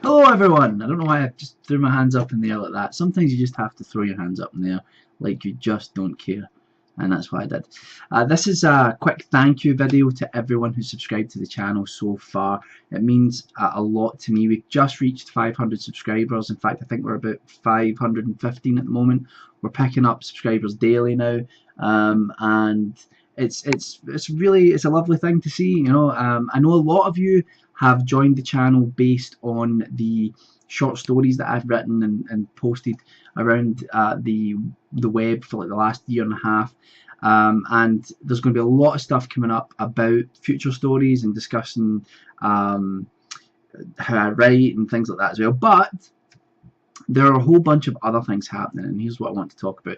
Hello everyone! I don't know why I just threw my hands up in the air like that. Sometimes you just have to throw your hands up in the air like you just don't care. And that's what I did. This is a quick thank you video to everyone who's subscribed to the channel so far. It means a lot to me. We've just reached 500 subscribers. In fact, I think we're about 515 at the moment. We're picking up subscribers daily now, and it's a lovely thing to see. You know, I know a lot of you have joined the channel based on the short stories that I've written and posted around the web for like the last year and a half, and there's going to be a lot of stuff coming up about future stories and discussing how I write and things like that as well. But there are a whole bunch of other things happening, and here's what I want to talk about.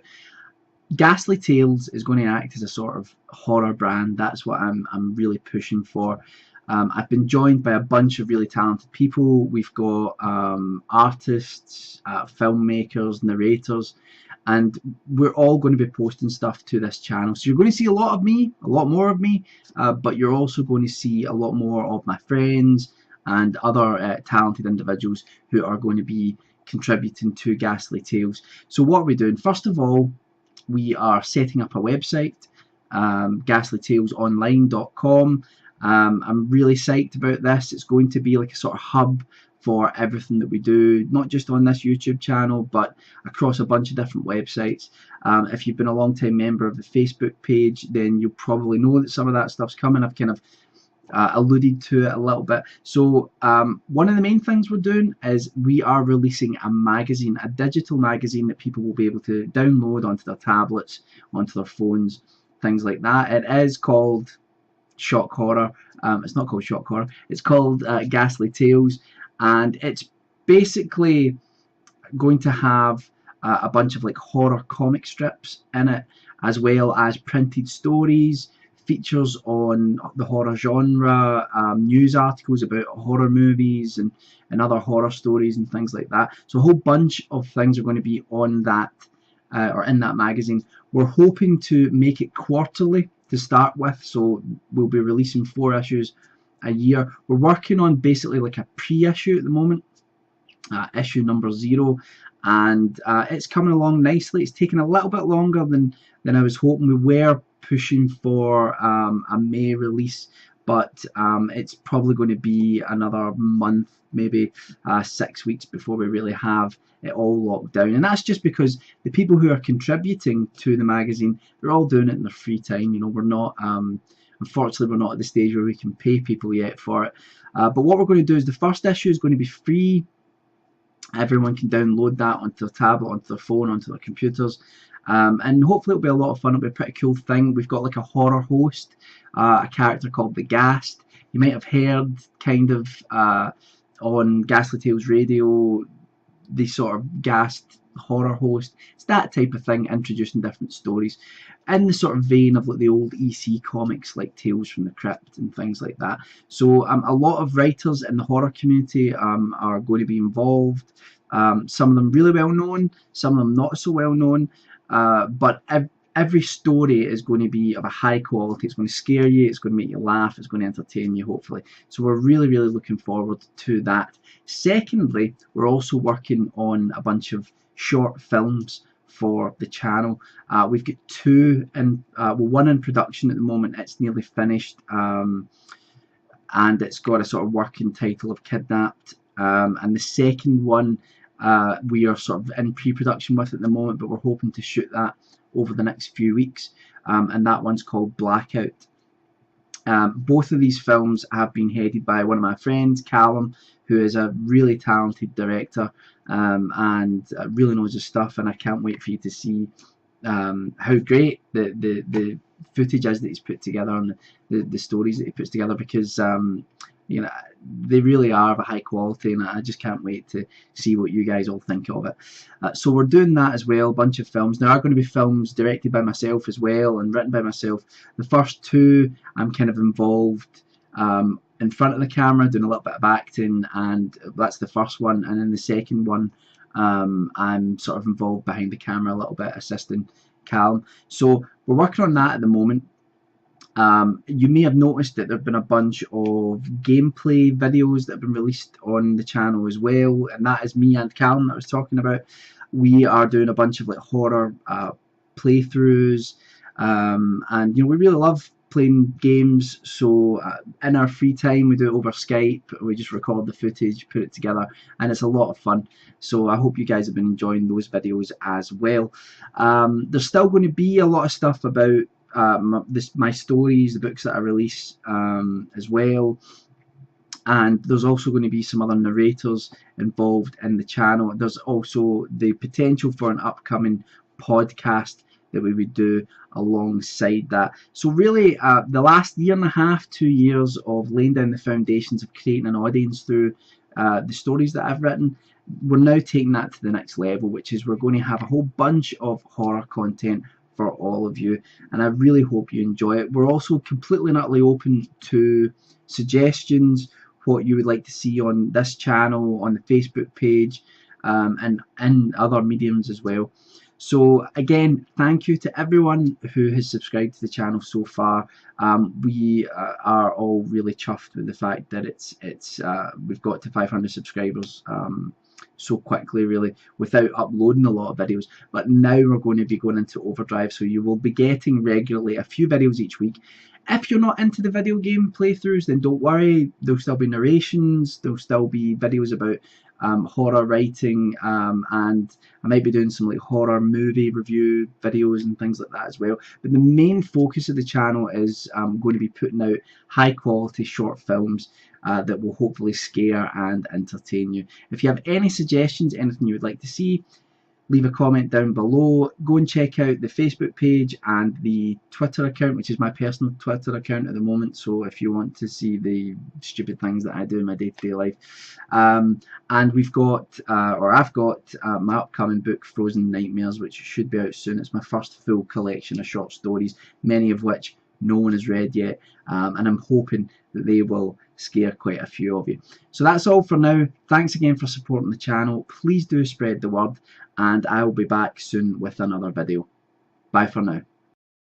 Ghastly Tales is going to act as a sort of horror brand. That's what I'm really pushing for. I've been joined by a bunch of really talented people. We've got artists, filmmakers, narrators, and we're all going to be posting stuff to this channel. So you're going to see a lot of me, a lot more of me, but you're also going to see a lot more of my friends and other talented individuals who are going to be contributing to Ghastly Tales. So what are we doing? First of all, we are setting up a website, ghastlytalesonline.com. I'm really psyched about this. It's going to be like a sort of hub for everything that we do, not just on this YouTube channel, but across a bunch of different websites. If you've been a long time member of the Facebook page, then you'll probably know that some of that stuff's coming. I've kind of alluded to it a little bit. So one of the main things we're doing is we are releasing a magazine, a digital magazine that people will be able to download onto their tablets, onto their phones, things like that. It is called Shock Horror. It's not called Shock Horror. It's called Ghastly Tales, and it's basically going to have a bunch of like horror comic strips in it, as well as printed stories, features on the horror genre, news articles about horror movies and other horror stories and things like that. So a whole bunch of things are going to be on that or in that magazine. We're hoping to make it quarterly to start with, so we'll be releasing 4 issues a year. We're working on basically like a pre-issue at the moment, issue number 0, and it's coming along nicely. It's taken a little bit longer than I was hoping. We were pushing for a May release, but it's probably going to be another month, maybe 6 weeks before we really have it all locked down. And that's just because the people who are contributing to the magazine, they're all doing it in their free time. You know, we're not unfortunately we're not at the stage where we can pay people yet for it, but what we're going to do is the first issue is going to be free. Everyone can download that onto their tablet, onto their phone, onto their computers, and hopefully it'll be a lot of fun. It'll be a pretty cool thing. We've got like a horror host, a character called the Ghast. You might have heard kind of on Ghastly Tales Radio, the sort of Ghast horror host. It's that type of thing, introducing different stories in the sort of vein of like the old EC comics like Tales from the Crypt and things like that. So a lot of writers in the horror community are going to be involved. Some of them really well known, some of them not so well known, but every story is going to be of a high quality. It's going to scare you, it's going to make you laugh, it's going to entertain you, hopefully. So we're really looking forward to that. Secondly, we're also working on a bunch of short films for the channel. We've got 2 in, one in production at the moment. It's nearly finished, and it's got a sort of working title of Kidnapped, and the second one we are sort of in pre-production with at the moment, but we're hoping to shoot that over the next few weeks, and that one's called Blackout. Both of these films have been headed by one of my friends, Callum, who is a really talented director, and really knows his stuff, and I can't wait for you to see how great the footage is that he's put together and the stories that he puts together, because you know, they really are of a high quality, and I just can't wait to see what you guys all think of it. So we're doing that as well, a bunch of films. There are going to be films directed by myself as well and written by myself. The first 2 I'm kind of involved in front of the camera, doing a little bit of acting, and that's the first one. And then the second one, I'm sort of involved behind the camera a little bit, assisting Callum. So we're working on that at the moment. You may have noticed that there have been a bunch of gameplay videos that have been released on the channel as well, and that is me and Callum that I was talking about. We are doing a bunch of like horror playthroughs, and we really love playing games. So in our free time, we do it over Skype. We just record the footage, put it together, and it's a lot of fun. So I hope you guys have been enjoying those videos as well. There's still going to be a lot of stuff about my stories, the books that I release as well, and there's also going to be some other narrators involved in the channel. There's also the potential for an upcoming podcast that we would do alongside that. So really the last year and a half, 2 years of laying down the foundations of creating an audience through the stories that I've written, we're now taking that to the next level, which is we're going to have a whole bunch of horror content for all of you, and I really hope you enjoy it. We're also completely and utterly open to suggestions, what you would like to see on this channel, on the Facebook page, and in other mediums as well. So again, thank you to everyone who has subscribed to the channel so far. We are all really chuffed with the fact that we've got to 500 subscribers so quickly, really, without uploading a lot of videos. But now we're going to be going into overdrive, so you will be getting regularly a few videos each week. If you're not into the video game playthroughs, then don't worry, there'll still be narrations, there'll still be videos about horror writing, and I might be doing some like horror movie review videos and things like that as well. But the main focus of the channel is going to be putting out high quality short films that will hopefully scare and entertain you. If you have any suggestions, anything you would like to see, leave a comment down below. Go and check out the Facebook page and the Twitter account, which is my personal Twitter account at the moment. So if you want to see the stupid things that I do in my day-to-day life. And we've got, or I've got, my upcoming book, Frozen Nightmares, which should be out soon. It's my first full collection of short stories, many of which no one has read yet, and I'm hoping that they will scare quite a few of you. So that's all for now. Thanks again for supporting the channel. Please do spread the word, and I will be back soon with another video. Bye for now.